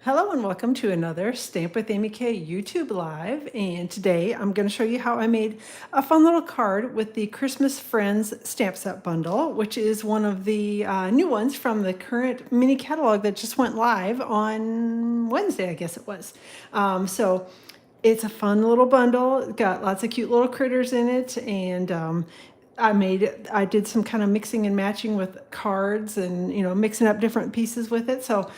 Hello and welcome to another Stamp with Amy K YouTube Live. And today I'm going to show you how I made a fun little card with the Christmas Friends stamp set bundle, which is one of the new ones from the current mini catalog that just went live on Wednesday, I guess it was. So it's a fun little bundle. It's got lots of cute little critters in it, and I did some kind of mixing and matching with cards and, mixing up different pieces with it. So,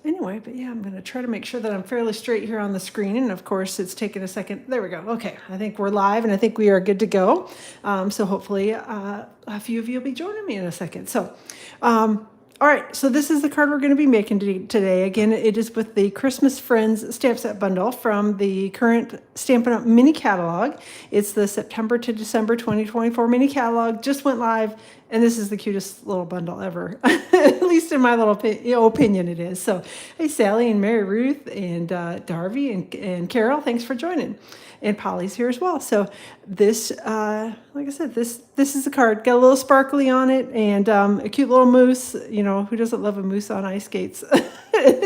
anyway, but yeah, I'm going to try to make sure that I'm fairly straight here on the screen. And of course, it's taken a second. There we go. Okay, I think we're live and I think we are good to go. So hopefully a few of you will be joining me in a second. So, all right, so this is the card we're going to be making today. Again, it is with the Christmas Friends stamp set bundle from the current Stampin' Up! Mini catalog. It's the September to December 2024 mini catalog. Just went live, and this is the cutest little bundle ever. At least in my little opinion it is. So, hey, Sally and Mary Ruth and Darby and Carol, thanks for joining. And Polly's here as well. So this, like I said, this is the card. Got a little sparkly on it and a cute little moose. You know, who doesn't love a moose on ice skates?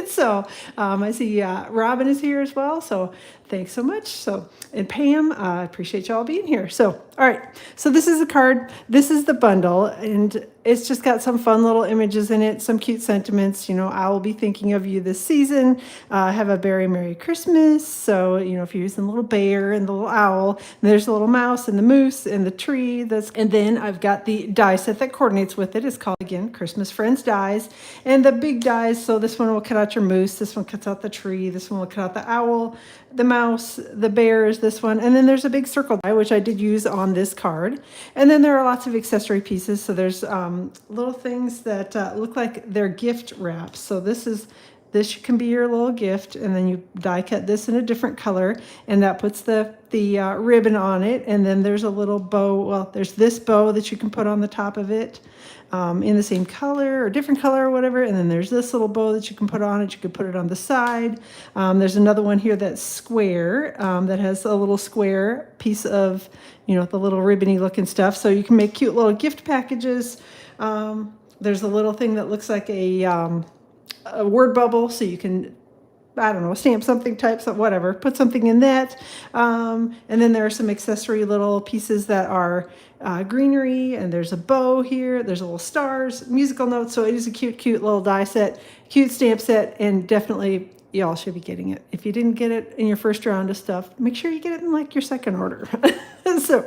So I see Robin is here as well. So thanks so much. So, and Pam, I appreciate y'all being here. So, all right. So this is the card. This is the bundle. And it's just got some fun little images in it, some cute sentiments. You know, I will be thinking of you this season. Have a very Merry Christmas. So, if you're using the little bear and the little owl, and there's the little mouse and the moose and the tree. And then I've got the die set that coordinates with it. It's called, again, Christmas Friends dies. And the big dies, so this one will cut out your moose. This one cuts out the tree. This one will cut out the owl, the mouse, the bear is this one. And then there's a big circle die, which I did use on this card. And then there are lots of accessory pieces. So there's little things that look like they're gift wraps. So this can be your little gift, and then you die cut this in a different color, and that puts the ribbon on it. And then there's a little bow. Well, there's this bow that you can put on the top of it in the same color or different color or whatever. And then there's this little bow that you can put on it. You can put it on the side. There's another one here that's square that has a little square piece of, the little ribbony looking stuff. So you can make cute little gift packages. There's a little thing that looks like a word bubble, so you can, I don't know, stamp something, type something, whatever, put something in that. And then there are some accessory little pieces that are greenery, and there's a bow here, there's a little stars, musical notes. So it is a cute little die set, cute stamp set, and definitely y'all should be getting it. If you didn't get it in your first round of stuff, make sure you get it in like your second order.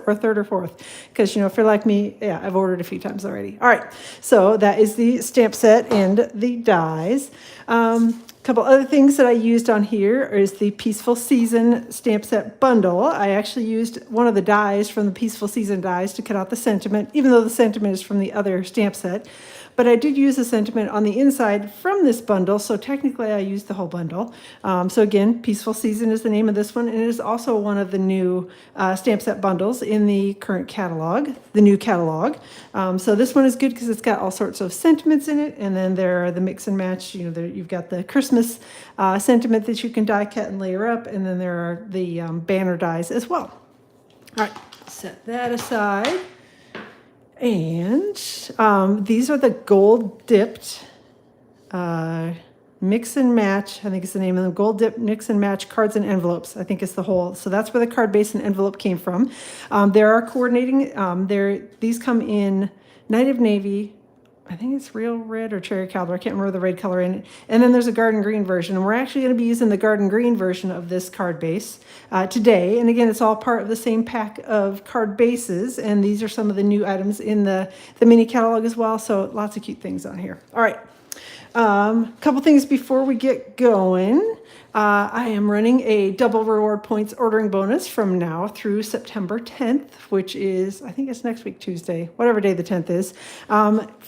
Or third or fourth, because if you're like me, yeah, I've ordered a few times already. All right, so that is the stamp set and the dies. Couple other things that I used on here is the Peaceful Season stamp set bundle. I actually used one of the dies from the Peaceful Season dies to cut out the sentiment, even though the sentiment is from the other stamp set. But I did use a sentiment on the inside from this bundle, so technically I used the whole bundle. So again, Peaceful Season is the name of this one, and it is also one of the new stamp set bundles in the current catalog, the new catalog. So this one is good because it's got all sorts of sentiments in it, and then there are the mix and match. You've got the Christmas sentiment that you can die cut and layer up, and then there are the banner dies as well. All right, set that aside. And these are the gold dipped mix and match. I think it's the name of them. Gold dip mix and match cards and envelopes. I think it's the whole. So that's where the card base and envelope came from. There are coordinating. These come in Night of Navy. I think it's real red or cherry caliber. I can't remember the red color in it. And then there's a garden green version. And we're actually going to be using the garden green version of this card base today. And again, it's all part of the same pack of card bases. And these are some of the new items in the mini catalog as well. So lots of cute things on here. All right. Couple things before we get going. I am running a double reward points ordering bonus from now through September 10th, which is, I think it's next week, Tuesday, whatever day the 10th is.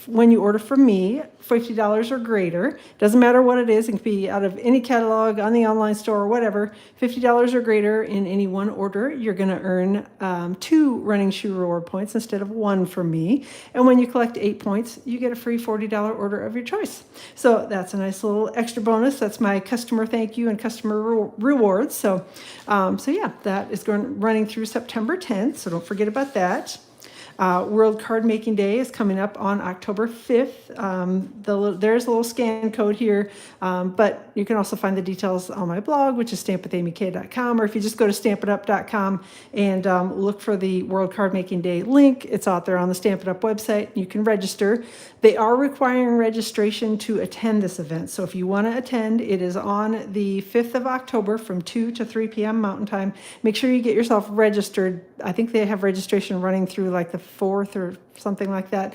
When you order from me, $50 or greater, doesn't matter what it is, it can be out of any catalog on the online store or whatever, $50 or greater in any one order, you're going to earn 2 running shoe reward points instead of 1 from me. And when you collect 8 points, you get a free $40 order of your choice. So that's a nice little extra bonus. That's my customer thank you and customer rewards. So yeah, that is running through September 10th. So don't forget about that. World Card Making Day is coming up on October 5th. There's a little scan code here, but you can also find the details on my blog, which is stampwithamyk.com, or if you just go to stampitup.com and look for the World Card Making Day link, it's out there on the Stampin' Up website. You can register. They are requiring registration to attend this event. So if you want to attend, it is on the 5th of October from 2 to 3 p.m. Mountain Time. Make sure you get yourself registered. I think they have registration running through like the 4th or something like that.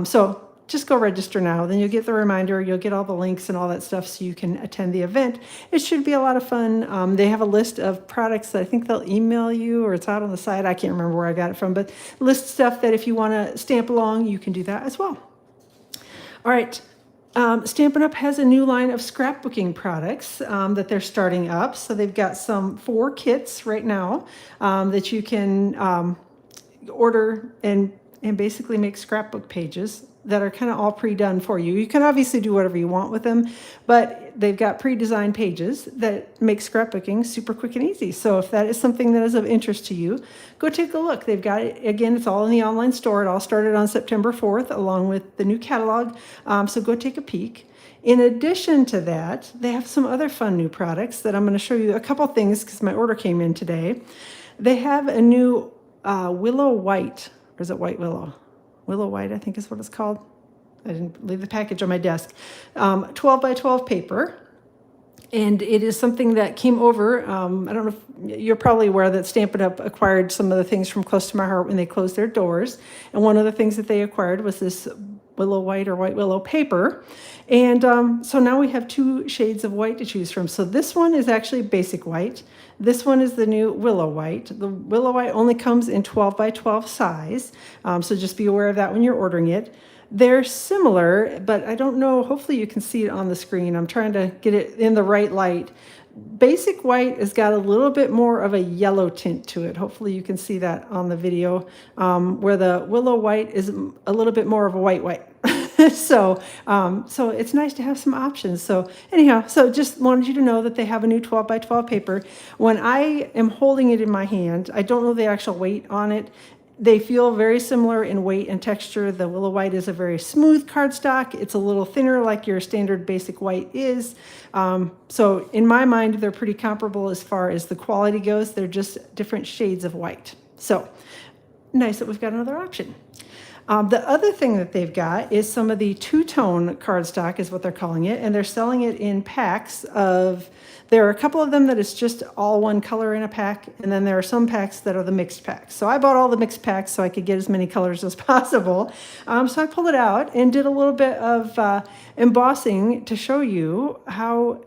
So just go register now. Then you'll get the reminder. You'll get all the links and all that stuff so you can attend the event. It should be a lot of fun. They have a list of products that I think they'll email you, or it's out on the site. I can't remember where I got it from, but list stuff that if you want to stamp along, you can do that as well. All right. Stampin' Up! Has a new line of scrapbooking products that they're starting up. So they've got 4 kits right now that you can order and basically make scrapbook pages that are kind of all pre-done for you. You can obviously do whatever you want with them, but they've got pre-designed pages that make scrapbooking super quick and easy. So if that is something that is of interest to you, go take a look. They've got it, again, it's all in the online store. It all started on September 4th along with the new catalog. So go take a peek. In addition to that, they have some other fun new products that I'm going to show you a couple things because my order came in today. They have a new Willow White, or is it White Willow? Willow White, I think is what it's called. I didn't leave the package on my desk. 12 by 12 paper. And it is something that came over. I don't know if you're probably aware that Stampin' Up! Acquired some of the things from Close to My Heart when they closed their doors. And one of the things that they acquired was this Willow White or White Willow paper. And so now we have 2 shades of white to choose from. So this one is actually basic white. This one is the new Willow White. The Willow White only comes in 12 by 12 size. So just be aware of that when you're ordering it. They're similar, but I don't know. Hopefully you can see it on the screen. I'm trying to get it in the right light. Basic white has got a little bit more of a yellow tint to it. Hopefully you can see that on the video, where the Willow White is a little bit more of a white. So it's nice to have some options. So anyhow, so just wanted you to know that they have a new 12 by 12 paper. When I am holding it in my hand, I don't know the actual weight on it. They feel very similar in weight and texture. The Willow White is a very smooth cardstock. It's a little thinner like your standard basic white is. So in my mind, they're pretty comparable as far as the quality goes. They're just different shades of white. So nice that we've got another option. The other thing that they've got is some of the two-tone cardstock is what they're calling it, and they're selling it in packs of, there are a couple of them that is just all one color in a pack, and then there are some packs that are the mixed packs. So I bought all the mixed packs so I could get as many colors as possible. So I pulled it out and did a little bit of embossing to show you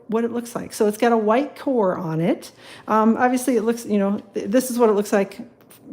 what it looks like. So it's got a white core on it. Obviously it looks, this is what it looks like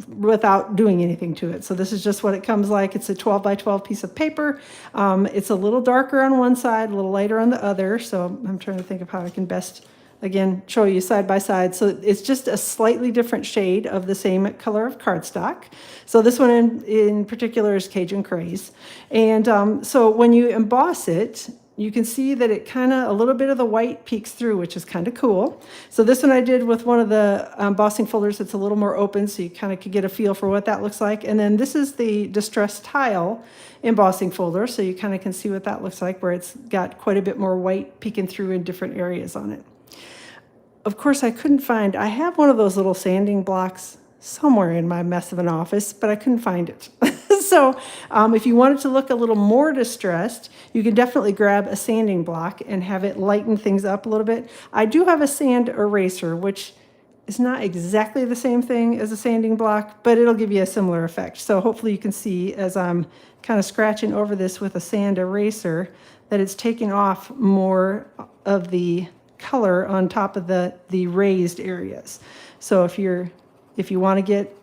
without doing anything to it. So this is just what it comes like. It's a 12 by 12 piece of paper. It's a little darker on one side, a little lighter on the other. So I'm trying to think of how I can best, again, show you side by side. So it's just a slightly different shade of the same color of cardstock. So this one in particular is Cajun Craze. And so when you emboss it, you can see that it a little bit of the white peeks through, which is kind of cool. So this one I did with one of the embossing folders that's a little more open, so you kind of could get a feel for what that looks like. And then this is the Distressed Tile embossing folder, so you kind of can see what that looks like, where it's got quite a bit more white peeking through in different areas on it. Of course, I have one of those little sanding blocks somewhere in my mess of an office, but I couldn't find it. So if you wanted to look a little more distressed, you can definitely grab a sanding block and have it lighten things up a little bit. I do have a sand eraser, which is not exactly the same thing as a sanding block, but it'll give you a similar effect. So hopefully you can see as I'm kind of scratching over this with a sand eraser that it's taking off more of the color on top of the raised areas. So if you want to get,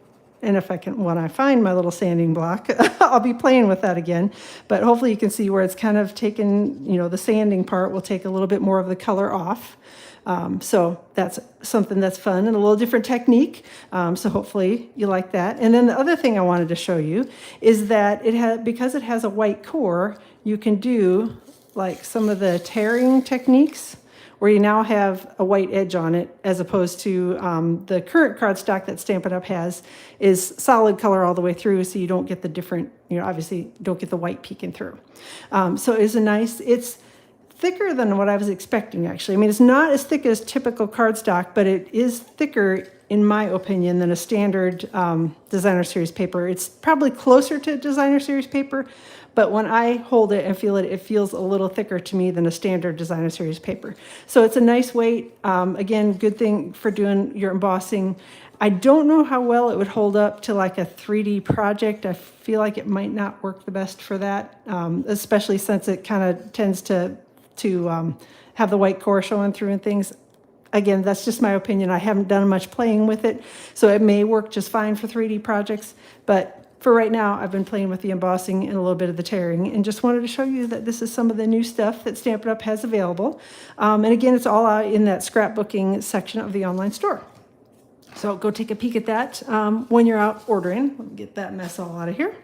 and when I find my little sanding block, I'll be playing with that again. But hopefully you can see where it's kind of taken, the sanding part will take a little bit more of the color off. So that's something that's fun and a little different technique. So hopefully you like that. And then the other thing I wanted to show you is that because it has a white core, you can do like some of the tearing techniques where you now have a white edge on it, as opposed to the current cardstock that Stampin' Up! Has is solid color all the way through, so you don't get the different, obviously don't get the white peeking through. So it's thicker than what I was expecting, actually. I mean, it's not as thick as typical cardstock, but it is thicker, in my opinion, than a standard designer series paper. It's probably closer to designer series paper, but when I hold it and feel it, it feels a little thicker to me than a standard designer series paper. So it's a nice weight. Again, good thing for doing your embossing. I don't know how well it would hold up to like a 3D project. I feel like it might not work the best for that, especially since it kind of tends to have the white core showing through and things. Again, that's just my opinion. I haven't done much playing with it, so it may work just fine for 3D projects. But for right now, I've been playing with the embossing and a little bit of the tearing, and just wanted to show you that this is some of the new stuff that Stampin' Up! Has available. And again, it's all out in that scrapbooking section of the online store. So go take a peek at that when you're out ordering. Let me get that mess all out of here.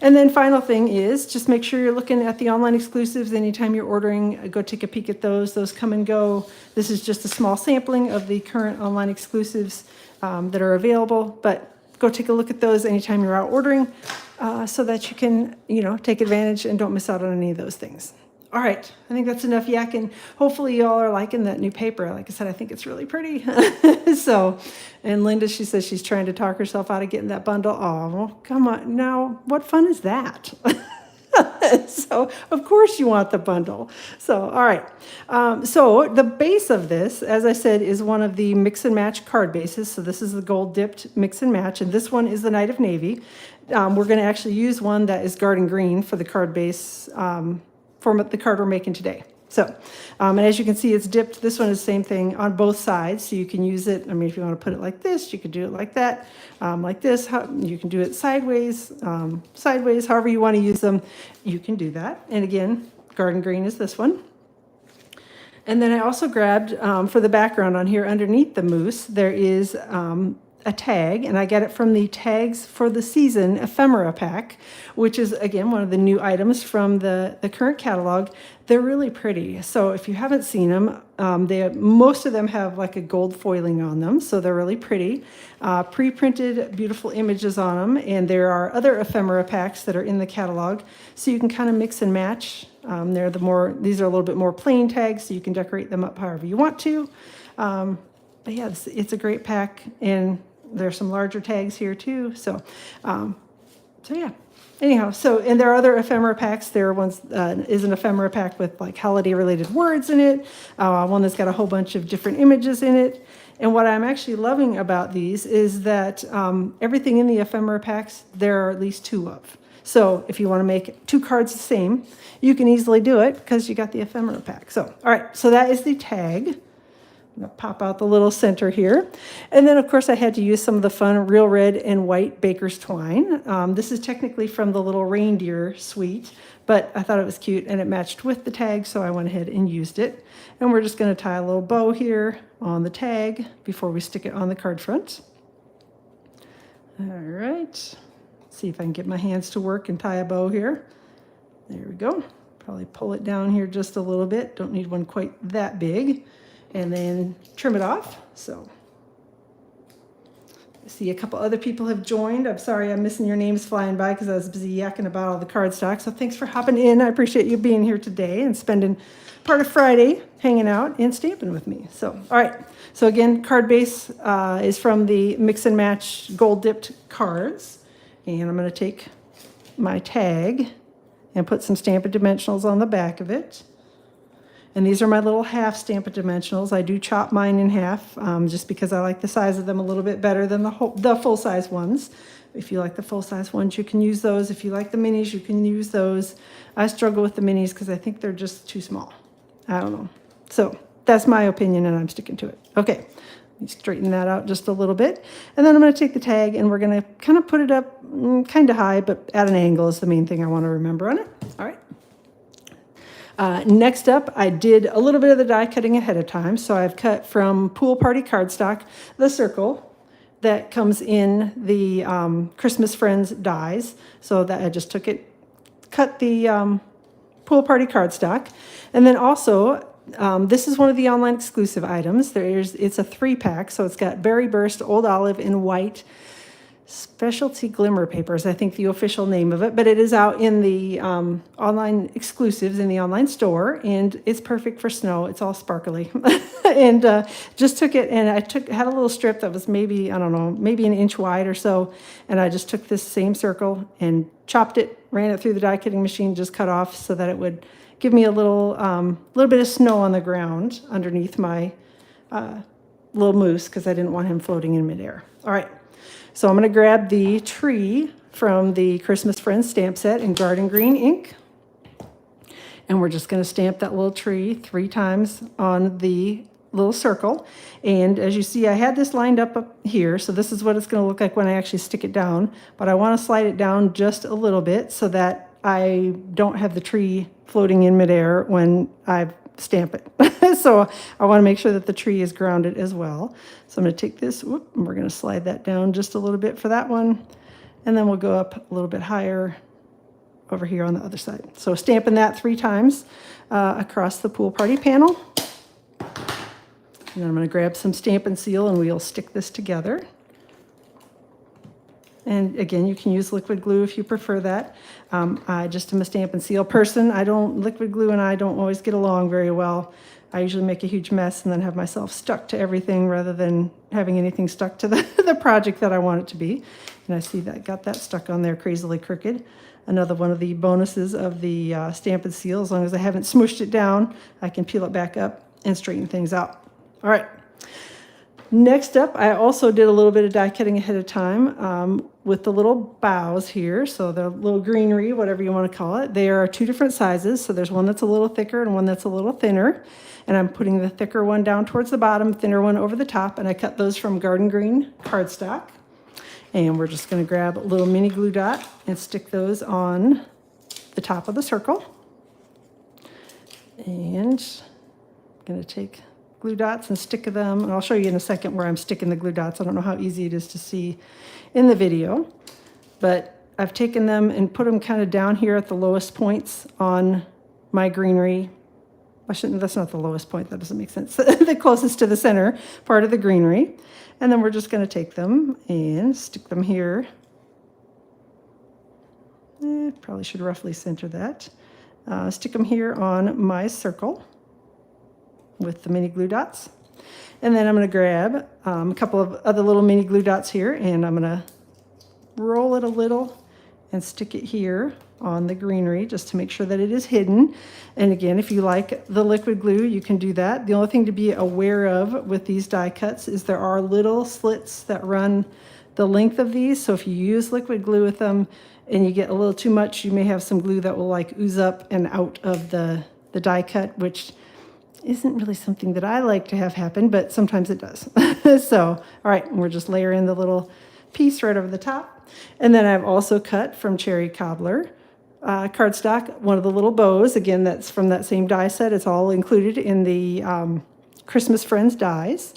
And then final thing is just make sure you're looking at the online exclusives anytime you're ordering. Go take a peek at those. Those come and go. This is just a small sampling of the current online exclusives that are available, but go take a look at those anytime you're out ordering so that you can, take advantage and don't miss out on any of those things. All right, I think that's enough yakking. Hopefully you all are liking that new paper. Like I said, I think it's really pretty. So, and Linda, she says she's trying to talk herself out of getting that bundle. Oh, well, come on. Now, what fun is that? So, of course you want the bundle. So, all right. So the base of this, as I said, is one of the mix and match card bases. So this is the gold dipped mix and match, and this one is the Night of Navy. We're going to actually use one that is garden green for the card base for the card we're making today. So, and as you can see, it's dipped. This one is the same thing on both sides, so you can use it. I mean, if you want to put it like this, you could do it like that, like this. You can do it sideways, however you want to use them, you can do that. And again, garden green is this one. And then I also grabbed, for the background on here underneath the moose, there is a tag, and I get it from the Tags for the Season ephemera pack, which is, again, one of the new items from the current catalog. They're really pretty. So if you haven't seen them, most of them have like a gold foiling on them, so they're really pretty. Pre-printed, beautiful images on them, and there are other ephemera packs that are in the catalog, so you can kind of mix and match. These are a little bit more plain tags, so you can decorate them up however you want to. But yeah, it's a great pack, and there's some larger tags here too. So yeah. Anyhow, and there are other ephemera packs. There is an ephemera pack with like holiday related words in it. One that's got a whole bunch of different images in it. And what I'm actually loving about these is that everything in the ephemera packs, there are at least 2 of. So if you want to make 2 cards the same, you can easily do it because you got the ephemera pack. So, all right, so that is the tag. I'm going to pop out the little center here. And then, of course, I had to use some of the fun real red and white baker's twine. This is technically from the little reindeer suite, but I thought it was cute and it matched with the tag, so I went ahead and used it. And we're just going to tie a little bow here on the tag before we stick it on the card front. All right. See if I can get my hands to work and tie a bow here. There we go. Probably pull it down here just a little bit. Don't need one quite that big. And then trim it off. So I see a couple other people have joined. I'm sorry I'm missing your names flying by because I was busy yakking about all the cardstock. So thanks for hopping in. I appreciate you being here today and spending part of Friday hanging out and stamping with me. So, all right. So again, card base is from the Mix and Match Gold Dipped cards. And I'm going to take my tag and put some Stampin' Dimensionals on the back of it. And these are my little half Stampin' Dimensionals. I do chop mine in half just because I like the size of them a little bit better than the full-size ones. If you like the full-size ones, you can use those. If you like the minis, you can use those. I struggle with the minis because I think they're just too small. I don't know. So that's my opinion, and I'm sticking to it. Okay, let me straighten that out just a little bit. And then I'm going to take the tag, and we're going to kind of put it up kind of high, but at an angle is the main thing I want to remember on it. All right. Next up, I did a little bit of the die cutting ahead of time. So I've cut from Pool Party cardstock, the circle that comes in the Christmas Friends dies. So that I just took it, cut the Pool Party cardstock. And then also This is one of the online exclusive items. It's a 3-pack, so it's got Berry Burst, Old Olive, and White Specialty Glimmer Papers, I think the official name of it, but it is out in the online exclusives in the online store, and it's perfect for snow. It's all sparkly. And just took it, and had a little strip that was maybe, I don't know, maybe an inch wide or so, and I just took this same circle and chopped it, ran it through the die cutting machine, just cut off so that it would give me a little bit of snow on the ground underneath my little moose, because I didn't want him floating in midair. All right. So I'm going to grab the tree from the Christmas Friends stamp set in Garden Green ink. And we're just going to stamp that little tree 3 times on the little circle. And as you see, I had this lined up here. So this is what it's going to look like when I actually stick it down. But I want to slide it down just a little bit so that I don't have the tree floating in midair when I stamp it. So I want to make sure that the tree is grounded as well. So I'm going to take this, and we're going to slide that down just a little bit for that one. And then we'll go up a little bit higher over here on the other side. So stamping that 3 times across the pool party panel. And then I'm going to grab some Stampin' Seal, and we'll stick this together. And again, you can use liquid glue if you prefer that. I just am a Stampin' Seal person. Liquid glue and I don't always get along very well. I usually make a huge mess and then have myself stuck to everything rather than having anything stuck to the project that I want it to be. And I see that got that stuck on there crazily crooked. Another one of the bonuses of the Stampin' Seal, as long as I haven't smooshed it down, I can peel it back up and straighten things out. All right. Next up, I also did a little bit of die cutting ahead of time with the little boughs here. So the little greenery, whatever you want to call it. They are 2 different sizes. So there's one that's a little thicker and one that's a little thinner. And I'm putting the thicker one down towards the bottom, thinner one over the top. And I cut those from Garden Green cardstock. And we're just going to grab a little mini glue dot and stick those on the top of the circle. And I'm going to take glue dots and stick them, and I'll show you in a second where I'm sticking the glue dots. I don't know how easy it is to see in the video, but I've taken them and put them kind of down here at the lowest points on my greenery. That's not the lowest point, that doesn't make sense. The closest to the center part of the greenery. And then we're just going to take them and stick them here. Probably should roughly center that. Stick them here on my circle with the mini glue dots. And then I'm going to grab a couple of other little mini glue dots here, and I'm going to roll it a little and stick it here on the greenery just to make sure that it is hidden. And again, if you like the liquid glue, you can do that. The only thing to be aware of with these die cuts is there are little slits that run the length of these. So if you use liquid glue with them and you get a little too much, you may have some glue that will like ooze up and out of the die cut, which isn't really something that I like to have happen, but sometimes it does. So, all right, we're just layering the little piece right over the top. And then I've also cut from Cherry Cobbler cardstock, one of the little bows. Again, that's from that same die set. It's all included in the Christmas Friends dies.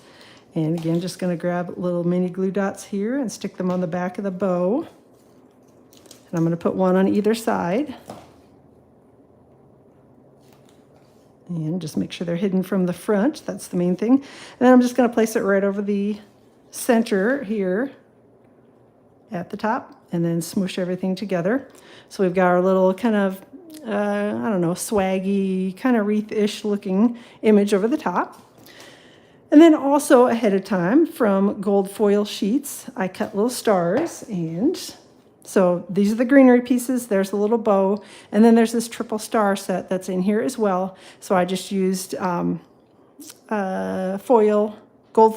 And again, just going to grab little mini glue dots here and stick them on the back of the bow. And I'm going to put one on either side. And just make sure they're hidden from the front. That's the main thing. And then I'm just going to place it right over the center here at the top and then smoosh everything together. So we've got our little kind of, I don't know, swaggy, kind of wreath-ish looking image over the top. And then also ahead of time from gold foil sheets, I cut little stars, and so these are the greenery pieces. There's a little bow, and then there's this triple star set that's in here as well. So I just used gold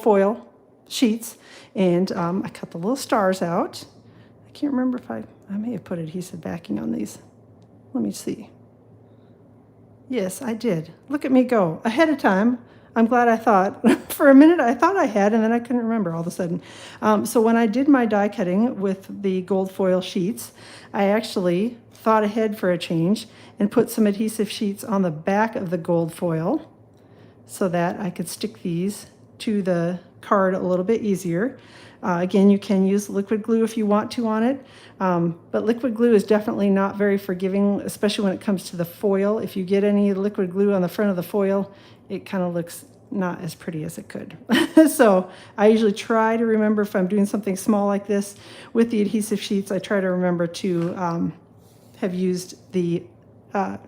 foil sheets, and I cut the little stars out. I can't remember if I may have put adhesive backing on these. Let me see. Yes, I did. Look at me go ahead of time. I'm glad I thought. For a minute, I thought I had, and then I couldn't remember all of a sudden. So when I did my die cutting with the gold foil sheets, I actually thought ahead for a change and put some adhesive sheets on the back of the gold foil so that I could stick these to the card a little bit easier. Again, you can use liquid glue if you want to on it, but liquid glue is definitely not very forgiving, especially when it comes to the foil. If you get any liquid glue on the front of the foil, it kind of looks not as pretty as it could. So I usually try to remember, if I'm doing something small like this with the adhesive sheets, I try to remember to have used the, I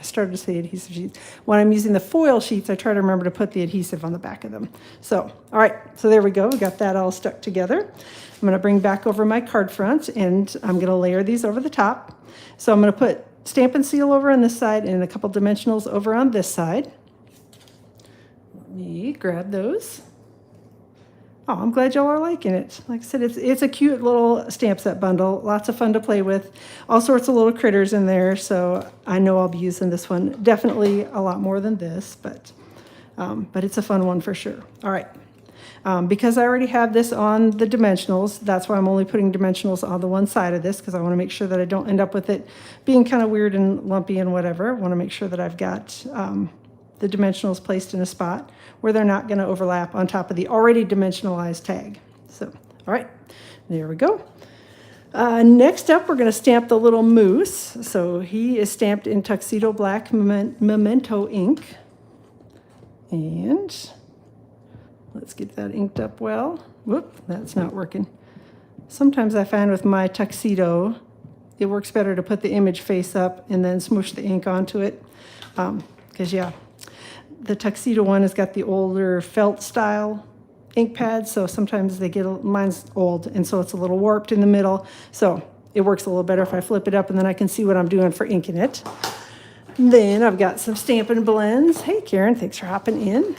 started to say adhesive sheets. When I'm using the foil sheets, I try to remember to put the adhesive on the back of them. So, all right, so there we go. We got that all stuck together. I'm gonna bring back over my card front, and I'm gonna layer these over the top. So I'm gonna put Stampin' Seal over on this side and a couple dimensionals over on this side. Let me grab those. Oh, I'm glad y'all are liking it. Like I said, it's a cute little stamp set bundle. Lots of fun to play with. All sorts of little critters in there, so I know I'll be using this one. Definitely a lot more than this, but it's a fun one for sure. All right. Because I already have this on the dimensionals, that's why I'm only putting dimensionals on the one side of this, because I want to make sure that I don't end up with it being kind of weird and lumpy and whatever. I want to make sure that I've got the dimensionals placed in a spot where they're not going to overlap on top of the already dimensionalized tag. So, all right, there we go. Next up, we're going to stamp the little moose. So he is stamped in Tuxedo Black Memento ink. And let's get that inked up well. Whoop, that's not working. Sometimes I find with my tuxedo, it works better to put the image face up and then smoosh the ink onto it. Because, yeah, the tuxedo one has got the older felt style ink pads, so sometimes they get, mine's old, and so it's a little warped in the middle. So it works a little better if I flip it up, and then I can see what I'm doing for inking it. Then I've got some Stampin' blends. Hey, Karen, thanks for hopping in.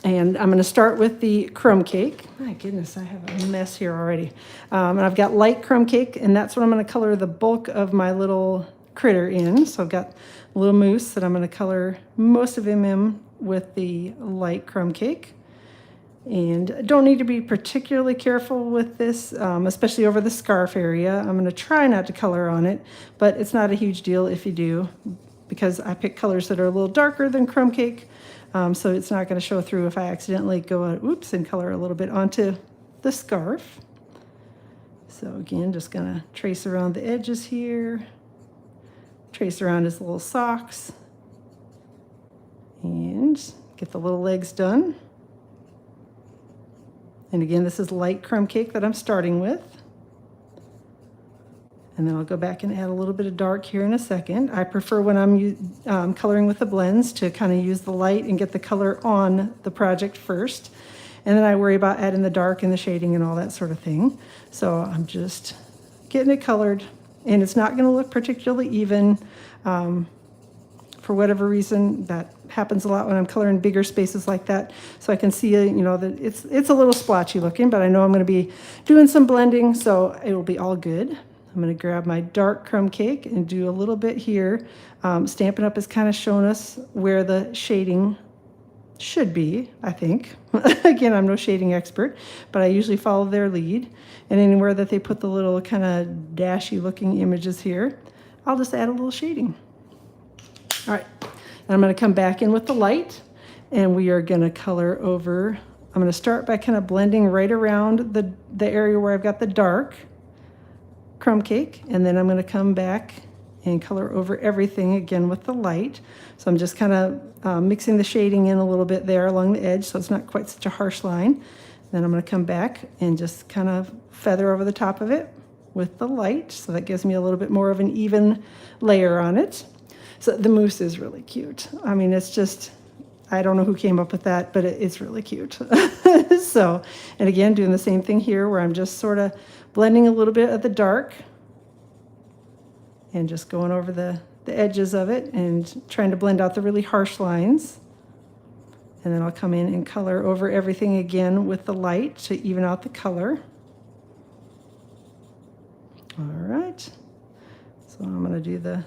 And I'm going to start with the crumb cake. My goodness, I have a mess here already. And I've got light crumb cake, and that's what I'm going to color the bulk of my little critter in. So I've got a little moose that I'm going to color most of him in with the light crumb cake. And don't need to be particularly careful with this, especially over the scarf area. I'm going to try not to color on it, but it's not a huge deal if you do, because I pick colors that are a little darker than crumb cake. So it's not going to show through if I accidentally go, oops, and color a little bit onto the scarf. So again, just going to trace around the edges here, trace around his little socks, and get the little legs done. And again, this is light crumb cake that I'm starting with. And then I'll go back and add a little bit of dark here in a second. I prefer when I'm coloring with the blends to kind of use the light and get the color on the project first. And then I worry about adding the dark and the shading and all that sort of thing. So I'm just getting it colored, and it's not going to look particularly even. For whatever reason, that happens a lot when I'm coloring bigger spaces like that. So I can see, that it's a little splotchy looking, but I know I'm going to be doing some blending, so it will be all good. I'm going to grab my dark crumb cake and do a little bit here. Stampin' Up! Has kind of shown us where the shading should be, I think. Again, I'm no shading expert, but I usually follow their lead. And anywhere that they put the little kind of dashy looking images here, I'll just add a little shading. All right, and I'm going to come back in with the light, and we are going to color over. I'm going to start by kind of blending right around the area where I've got the dark crumb cake, and then I'm going to come back and color over everything again with the light. So I'm just kind of mixing the shading in a little bit there along the edge, so it's not quite such a harsh line. Then I'm going to come back and just kind of feather over the top of it with the light, so that gives me a little bit more of an even layer on it. So the moose is really cute. I mean, it's just, I don't know who came up with that, but it's really cute. So, and again, doing the same thing here where I'm just sort of blending a little bit of the dark and just going over the edges of it and trying to blend out the really harsh lines. And then I'll come in and color over everything again with the light to even out the color. All right. So I'm going to do the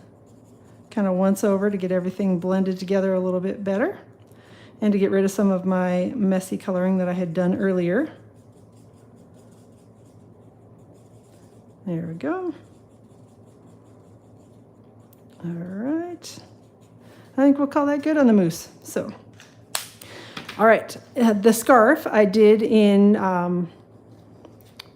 kind of once over to get everything blended together a little bit better and to get rid of some of my messy coloring that I had done earlier. There we go. All right. I think we'll call that good on the moose. So All right, the scarf I did in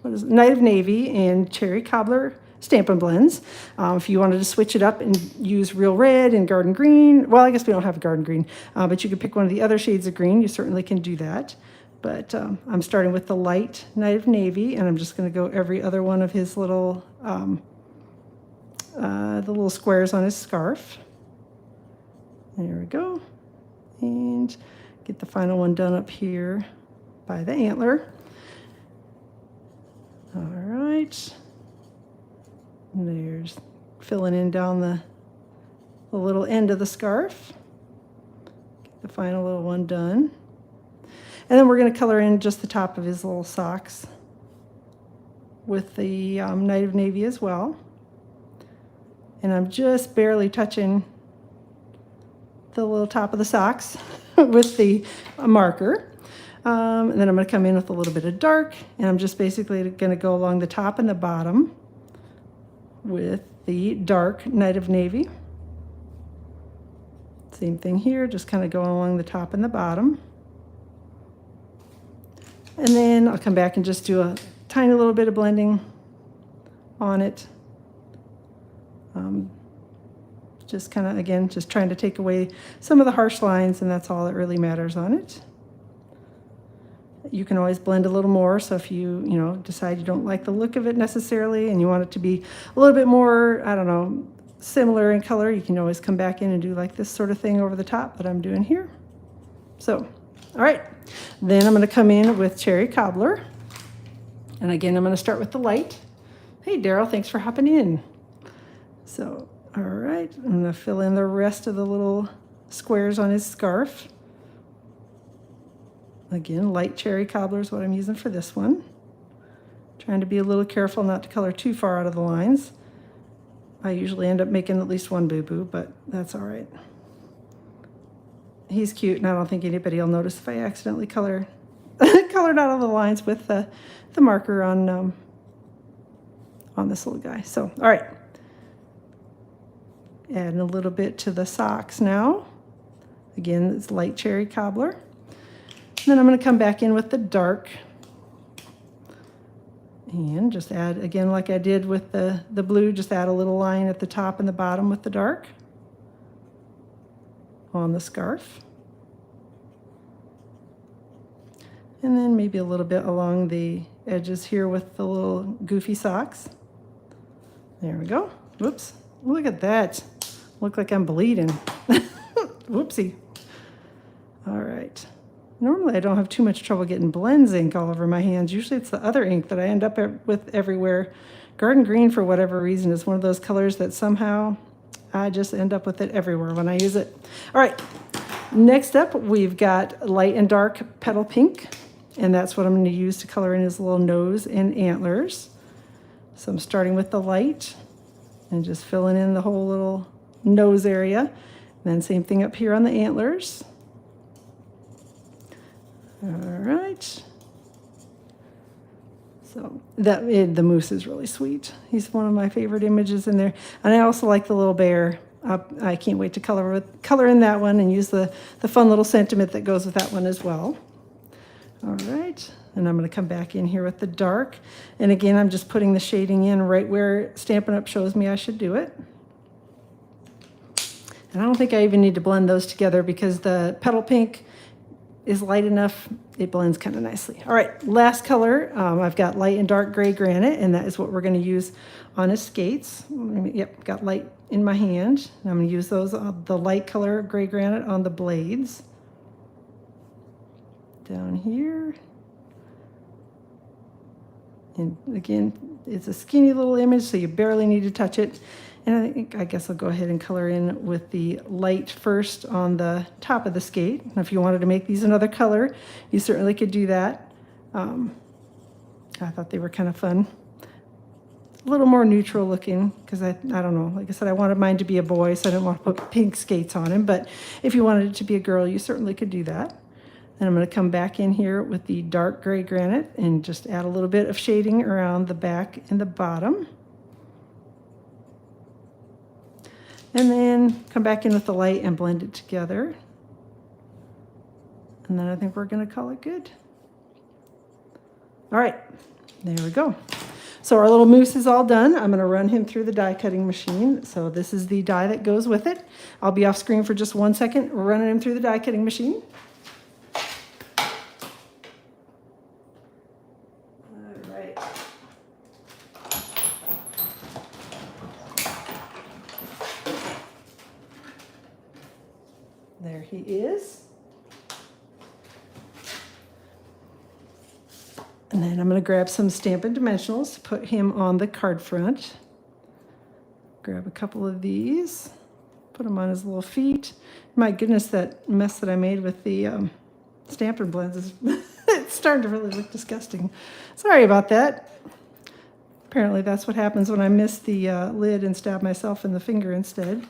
what is it? Night of Navy and Cherry Cobbler Stampin' Blends. If you wanted to switch it up and use real red and garden green, well, I guess we don't have garden green, but you could pick one of the other shades of green. You certainly can do that. But I'm starting with the light Night of Navy, and I'm just going to go every other one of his little, the little squares on his scarf. There we go. And get the final one done up here by the antler. All right. And there's filling in down the little end of the scarf. Get the final little one done. And then we're going to color in just the top of his little socks with the Night of Navy as well. And I'm just barely touching the little top of the socks with the marker. And then I'm going to come in with a little bit of dark, and I'm just basically going to go along the top and the bottom with the dark Night of Navy. Same thing here, just kind of going along the top and the bottom. And then I'll come back and just do a tiny little bit of blending on it. Just kind of, again, just trying to take away some of the harsh lines, and that's all that really matters on it. You can always blend a little more, so if you decide you don't like the look of it necessarily and you want it to be a little bit more, I don't know, similar in color, you can always come back in and do like this sort of thing over the top that I'm doing here. So, all right, then I'm going to come in with Cherry Cobbler, and again I'm going to start with the light. Hey Daryl, thanks for hopping in. So, all right, I'm going to fill in the rest of the little squares on his scarf. Again, light Cherry Cobbler is what I'm using for this one. Trying to be a little careful not to color too far out of the lines. I usually end up making at least one boo-boo, but that's all right. He's cute, and I don't think anybody will notice if I accidentally colored out of the lines with the marker on this little guy. So, all right. Adding a little bit to the socks now. Again, it's light Cherry Cobbler. Then I'm going to come back in with the dark and just add, again, like I did with the blue, just add a little line at the top and the bottom with the dark on the scarf. And then maybe a little bit along the edges here with the little goofy socks. There we go. Whoops. Look at that. Look like I'm bleeding. Whoopsie. All right. Normally I don't have too much trouble getting blends ink all over my hands. Usually it's the other ink that I end up with everywhere. Garden green, for whatever reason, is one of those colors that somehow I just end up with it everywhere when I use it. All right, next up we've got light and dark petal pink, and that's what I'm going to use to color in his little nose and antlers. So I'm starting with the light and just filling in the whole little nose area. And then same thing up here on the antlers. All right. So the moose is really sweet. He's one of my favorite images in there. And I also like the little bear. I can't wait to color in that one and use the fun little sentiment that goes with that one as well. All right. And I'm going to come back in here with the dark. And again, I'm just putting the shading in right where Stampin' Up! Shows me I should do it. And I don't think I even need to blend those together because the petal pink is light enough, it blends kind of nicely. All right, last color, I've got light and dark gray granite, and that is what we're going to use on his skates. Yep, got light in my hand. And I'm going to use those, the light color gray granite on the blades. Down here. And again, it's a skinny little image, so you barely need to touch it. And I guess I'll go ahead and color in with the light first on the top of the skate. And if you wanted to make these another color, you certainly could do that. I thought they were kind of fun. A little more neutral looking, because I don't know, like I said, I wanted mine to be a boy, so I didn't want to put pink skates on him. But if you wanted it to be a girl, you certainly could do that. And I'm going to come back in here with the dark gray granite and just add a little bit of shading around the back and the bottom. And then come back in with the light and blend it together. And then I think we're going to call it good. All right, there we go. So our little moose is all done. I'm going to run him through the die cutting machine. So this is the die that goes with it. I'll be off screen for just 1 second. We're running him through the die cutting machine. All right. There he is. And then I'm going to grab some Stampin' Dimensionals to put him on the card front. Grab a couple of these, put them on his little feet. My goodness, that mess that I made with the Stampin' blends is it's starting to really look disgusting. Sorry about that. Apparently that's what happens when I miss the lid and stab myself in the finger instead.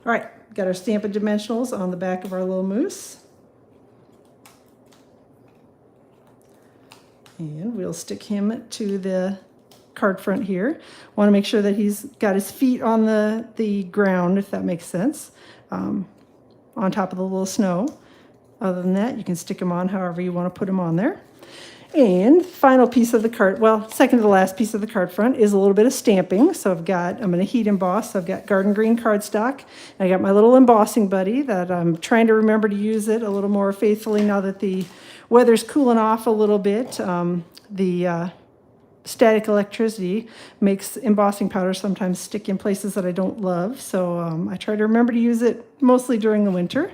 All right, got our Stampin' Dimensionals on the back of our little moose. And we'll stick him to the card front here. Want to make sure that he's got his feet on the ground, if that makes sense, on top of the little snow. Other than that, you can stick him on however you want to put him on there. And final piece of the card, well, second to the last piece of the card front is a little bit of stamping. So I'm going to heat emboss. So I've got garden green cardstock. I got my little embossing buddy that I'm trying to remember to use it a little more faithfully now that the weather's cooling off a little bit. The static electricity makes embossing powder sometimes stick in places that I don't love. So I try to remember to use it mostly during the winter.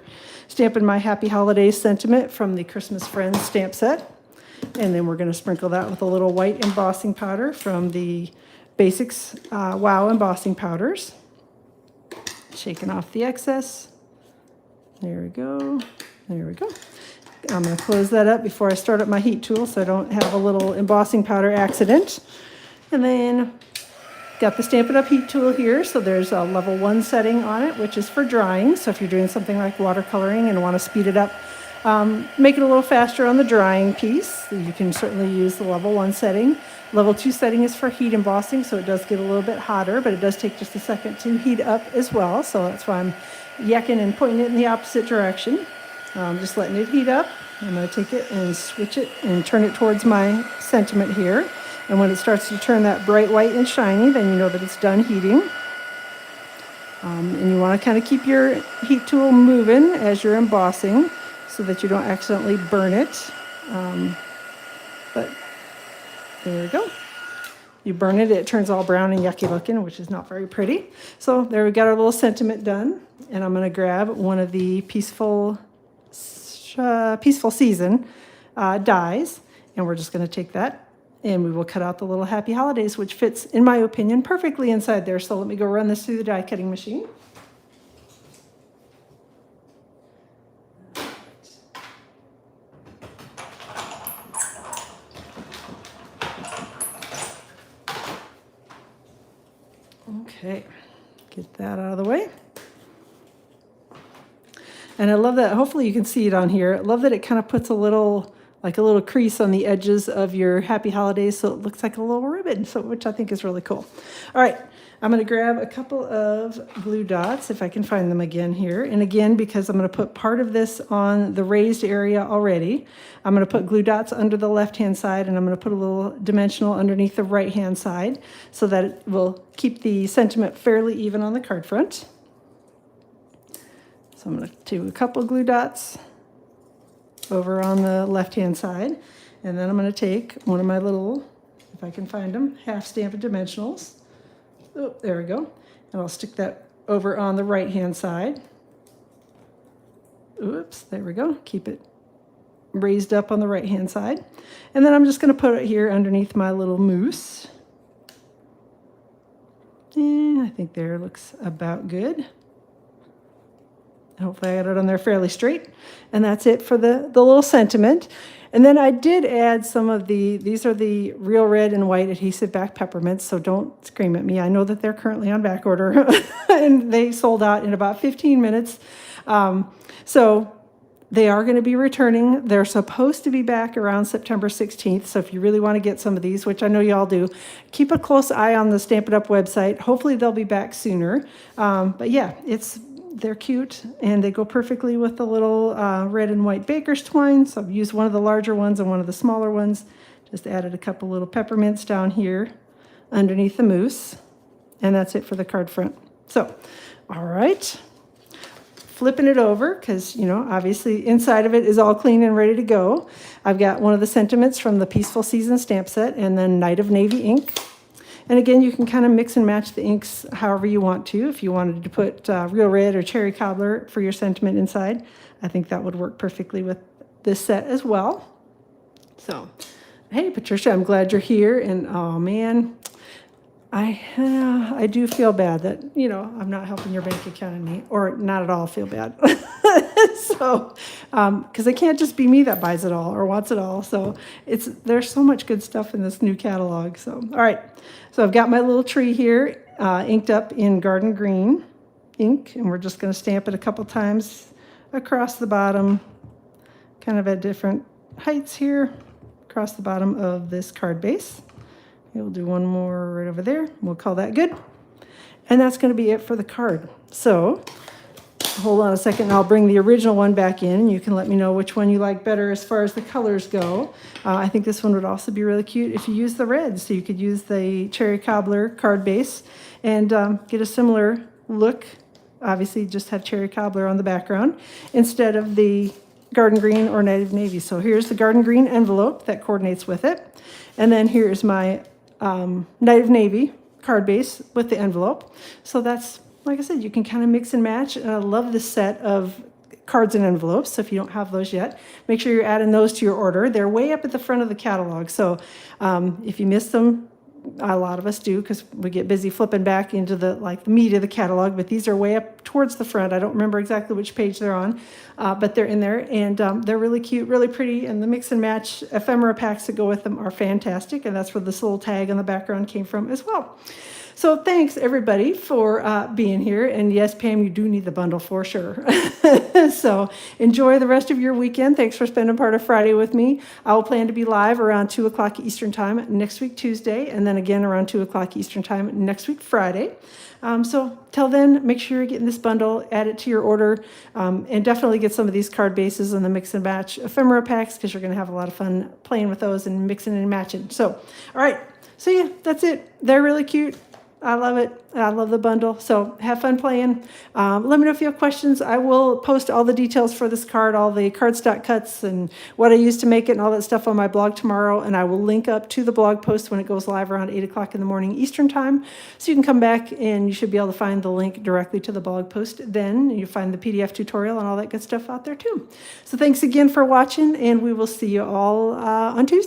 Stamping my Happy Holidays sentiment from the Christmas Friends stamp set. And then we're going to sprinkle that with a little white embossing powder from the Basics Wow embossing powders. Shaking off the excess. There we go. There we go. I'm going to close that up before I start up my heat tool so I don't have a little embossing powder accident. And then got the Stampin' Up! Heat tool here. So there's a level 1 setting on it, which is for drying. So if you're doing something like watercoloring and want to speed it up, make it a little faster on the drying piece, you can certainly use the level 1 setting. Level 2 setting is for heat embossing, so it does get a little bit hotter, but it does take just a second to heat up as well. So that's why I'm yakking and pointing it in the opposite direction. Just letting it heat up. I'm going to take it and switch it and turn it towards my sentiment here. And when it starts to turn that bright white and shiny, then you know that it's done heating. And you want to kind of keep your heat tool moving as you're embossing so that you don't accidentally burn it. But there we go. You burn it, it turns all brown and yucky looking, which is not very pretty. So there we got our little sentiment done. And I'm going to grab one of the Peaceful Season dies, and we're just going to take that and we will cut out the little Happy Holidays, which fits, in my opinion, perfectly inside there. So let me go run this through the die cutting machine. Okay, get that out of the way. And I love that, hopefully you can see it on here. I love that it kind of puts a little crease on the edges of your Happy Holidays so it looks like a little ribbon, which I think is really cool. All right, I'm going to grab a couple of glue dots, if I can find them again here. And again, because I'm going to put part of this on the raised area already, I'm going to put glue dots under the left-hand side, and I'm going to put a little dimensional underneath the right-hand side so that it will keep the sentiment fairly even on the card front. So I'm going to do a couple glue dots over on the left-hand side, and then I'm going to take one of my little, if I can find them, half Stampin' Dimensionals. Oh, there we go. And I'll stick that over on the right-hand side. Oops, there we go. Keep it raised up on the right-hand side. And then I'm just going to put it here underneath my little moose. And I think there looks about good. Hopefully I got it on there fairly straight. And that's it for the little sentiment. And then I did add some of these are the Real Red and White Adhesive Back Peppermints, so don't scream at me. I know that they're currently on back order, and they sold out in about 15 minutes. So they are going to be returning. They're supposed to be back around September 16th, so if you really want to get some of these, which I know you all do, keep a close eye on the Stampin' Up! Website. Hopefully they'll be back sooner. But yeah, they're cute, and they go perfectly with the little red and white baker's twine. So I've used one of the larger ones and one of the smaller ones. Just added a couple little peppermints down here underneath the mousse. And that's it for the card front. So, all right. Flipping it over, because, you know, obviously inside of it is all clean and ready to go. I've got one of the sentiments from the Peaceful Season stamp set, and then Night of Navy ink. And again, you can kind of mix and match the inks however you want to. If you wanted to put real red or cherry cobbler for your sentiment inside, I think that would work perfectly with this set as well. So, hey, Patricia, I'm glad you're here. And oh man, I do feel bad that, you know, I'm not helping your bank account any, or not at all feel bad. So, because it can't just be me that buys it all or wants it all. So there's so much good stuff in this new catalog. So, all right. So I've got my little tree here inked up in Garden Green ink, and we're just going to stamp it a couple times across the bottom, kind of at different heights here, across the bottom of this card base. We'll do one more right over there. We'll call that good. And that's going to be it for the card. So hold on a second, and I'll bring the original one back in, and you can let me know which one you like better as far as the colors go. I think this one would also be really cute if you use the red. So you could use the cherry cobbler card base and get a similar look. Obviously, just have cherry cobbler on the background instead of the garden green or native navy. So here's the garden green envelope that coordinates with it. And then here's my native navy card base with the envelope. So that's, like I said, you can kind of mix and match. And I love this set of cards and envelopes. So if you don't have those yet, make sure you're adding those to your order. They're way up at the front of the catalog. So if you miss them, a lot of us do because we get busy flipping back into the meat of the catalog, but these are way up towards the front. I don't remember exactly which page they're on, but they're in there, and they're really cute, really pretty, and the mix and match ephemera packs that go with them are fantastic, and that's where this little tag in the background came from as well. So thanks, everybody, for being here. And yes, Pam, you do need the bundle for sure. So enjoy the rest of your weekend. Thanks for spending part of Friday with me. I will plan to be live around 2 o'clock Eastern Time next week, Tuesday, and then again around 2 o'clock Eastern Time next week, Friday. So till then, make sure you're getting this bundle, add it to your order, and definitely get some of these card bases and the mix and match ephemera packs because you're going to have a lot of fun playing with those and mixing and matching. So, all right. So yeah, that's it. They're really cute. I love it. I love the bundle. So have fun playing. Let me know if you have questions. I will post all the details for this card, all the cardstock cuts and what I used to make it and all that stuff on my blog tomorrow. And I will link up to the blog post when it goes live around 8 o'clock in the morning Eastern Time. So you can come back and you should be able to find the link directly to the blog post. Then you find the PDF tutorial and all that good stuff out there too. So thanks again for watching, and we will see you all on Tuesday.